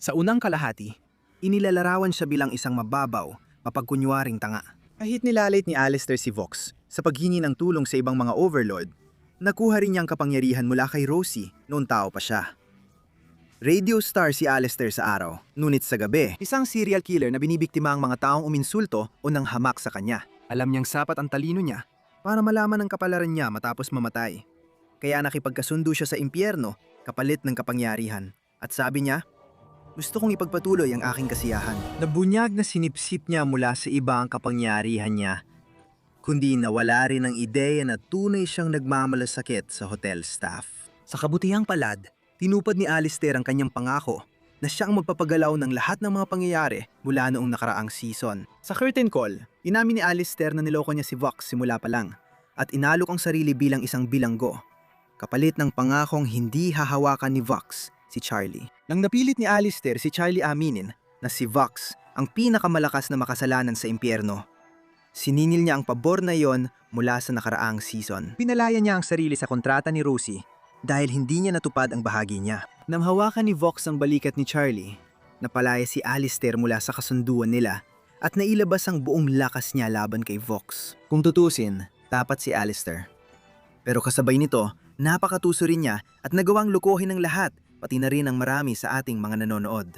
Sa unang kalahati, inilalarawan siya bilang isang mababaw, mapagkunwaring tanga. Kahit nilalit ni Alistair si Vox sa paghingi ng tulong sa ibang mga overlord, nakuha rin niyang kapangyarihan mula kay Rosie noong tao pa siya. Radio star si Alistair sa araw, ngunit sa gabi, isang serial killer na binibiktima ang mga taong uminsulto o nang hamak sa kanya. Alam niyang sapat ang talino niya para malaman ang kapalaran niya matapos mamatay. Kaya nakipagkasundo siya sa impyerno kapalit ng kapangyarihan. At sabi niya, gusto kong ipagpatuloy ang aking kasiyahan. Nabunyag na sinipsip niya mula sa iba ang kapangyarihan niya, kundi nawala rin ang ideya na tunay siyang nagmamalasakit sa hotel staff. Sa kabutihang palad, tinupad ni Alistair ang kanyang pangako na siya ang magpapagalaw ng lahat ng mga pangyayari mula noong nakaraang season. Sa curtain call, inamin ni Alistair na niloko niya si Vox simula pa lang at inalok ang sarili bilang isang bilanggo, kapalit ng pangakong hindi hahawakan ni Vox si Charlie. Nang napilit ni Alistair si Charlie aminin na si Vox ang pinakamalakas na makasalanan sa impyerno, sininil niya ang pabor na iyon mula sa nakaraang season. Pinalaya niya ang sarili sa kontrata ni Rosie dahil hindi niya natupad ang bahagi niya. Nang hawakan ni Vox ang balikat ni Charlie, napalaya si Alistair mula sa kasunduan nila at nailabas ang buong lakas niya laban kay Vox. Kung tutusin, tapat si Alistair. Pero kasabay nito, napakatuso rin niya at nagawang lukuhin ng lahat, pati na rin ang marami sa ating mga nanonood.